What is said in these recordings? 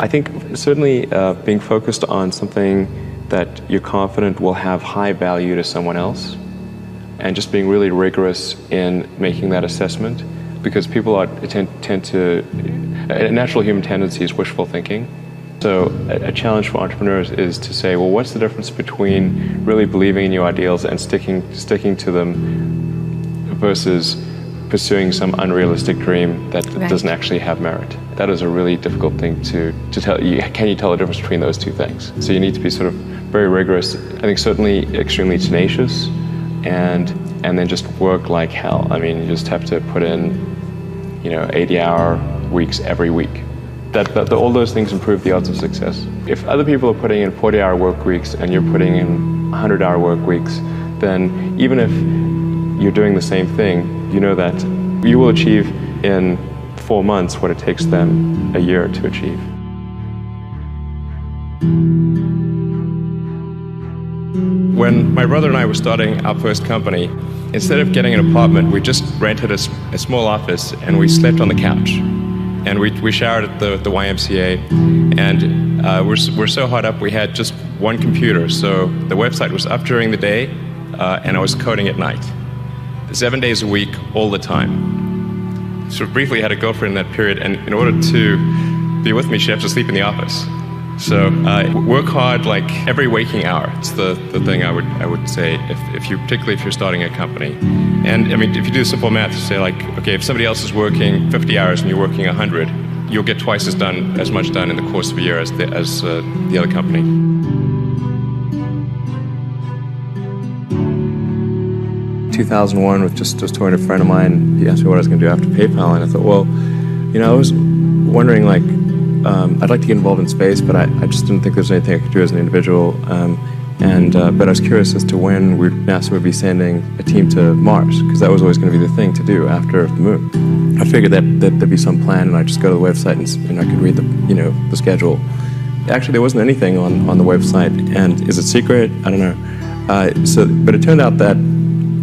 I think certainly being focused on something that you're confident will have high value to someone else, and just being really rigorous in making that assessment, because people tend to, a natural human tendency is wishful thinking. So a challenge for entrepreneurs is to say, well, what's the difference between really believing in your ideals and sticking to them versus pursuing some unrealistic dream that doesn't actually have merit? That is a really difficult thing to tell. Can you tell the difference between those two things? So you need to be sort of very rigorous. I think certainly extremely tenacious, and then just work like hell. I mean, you just have to put in, 80-hour weeks every week. All those things improve the odds of success. If other people are putting in 40-hour work weeks and you're putting in 100-hour work weeks, then even if you're doing the same thing, you know that you will achieve in 4 months what it takes them a year to achieve. When my brother and I were starting our first company, instead of getting an apartment, we just rented a small office and we slept on the couch. And we showered at the YMCA, and we're so hot up we had just one computer. So the website was up during the day, and I was coding at night. 7 days a week, all the time. So briefly had a girlfriend in that period, and in order to be with me, she had to sleep in the office. So work hard like every waking hour. It's the thing I would say, particularly if you're starting a company. And I mean, if you do simple math, say like, okay, if somebody else is working 50 hours and you're working 100, you'll get twice as much done in the course of a year as the other company. In 2001, with just talking to a friend of mine, he asked me what I was going to do after PayPal, and I thought, well, I was wondering, like, I'd like to get involved in space, but I just didn't think there was anything I could do as an individual. But I was curious as to when NASA would be sending a team to Mars, because that was always going to be the thing to do after the moon. I figured that there'd be some plan, and I'd just go to the website and I could read the schedule. Actually, there wasn't anything on the website, and is it secret? I don't know. But it turned out that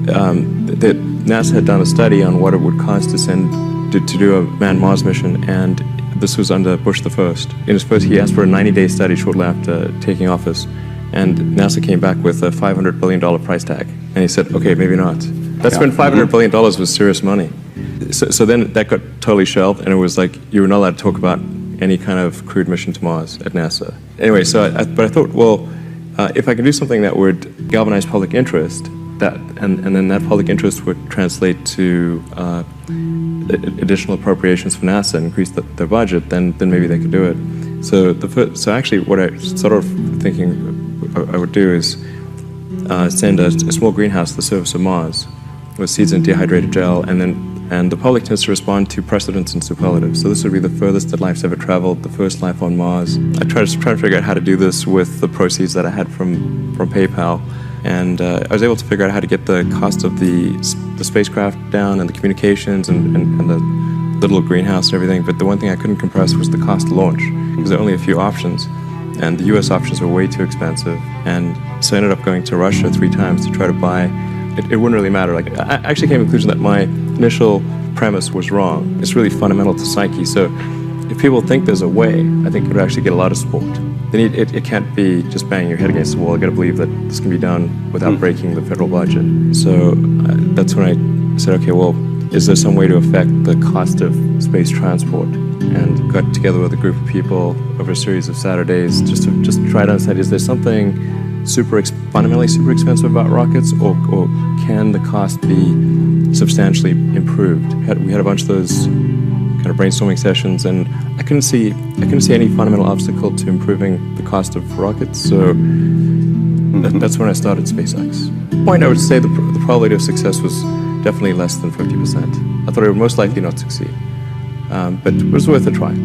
NASA had done a study on what it would cost to do a manned Mars mission, and this was under Bush the First. In his first, he asked for a 90-day study shortly after taking office, and NASA came back with a $500 billion price tag. And he said, okay, maybe not. That's when $500 billion was serious money. So then that got totally shelved, and it was like you were not allowed to talk about any kind of crewed mission to Mars at NASA. Anyway, but I thought, well, if I could do something that would galvanize public interest, and then that public interest would translate to additional appropriations for NASA and increase their budget, then maybe they could do it. So actually, what I sort of thinking I would do is send a small greenhouse to the surface of Mars with seeds in dehydrated gel, and the public tends to respond to precedents and superlatives. So this would be the furthest that life's ever traveled, the first life on Mars. I tried to figure out how to do this with the proceeds that I had from PayPal. And I was able to figure out how to get the cost of the spacecraft down, and the communications, and the little greenhouse and everything. But the one thing I couldn't compress was the cost to launch, because there are only a few options, and the US options were way too expensive. And so I ended up going to Russia 3 times to try to buy. It wouldn't really matter. Like, I actually came to the conclusion that my initial premise was wrong. It's really fundamental to psyche. So if people think there's a way, I think it would actually get a lot of support. It can't be just banging your head against the wall. You got to believe that this can be done without breaking the federal budget. So that's when I said, okay, well, is there some way to affect the cost of space transport? And got together with a group of people over a series of Saturdays just to try to understand, is there something fundamentally super expensive about rockets, or can the cost be substantially improved? We had a bunch of those kind of brainstorming sessions, and I couldn't see any fundamental obstacle to improving the cost of rockets. So that's when I started SpaceX. At the point, I would say the probability of success was definitely less than 50%. I thought it would most likely not succeed, but it was worth a try.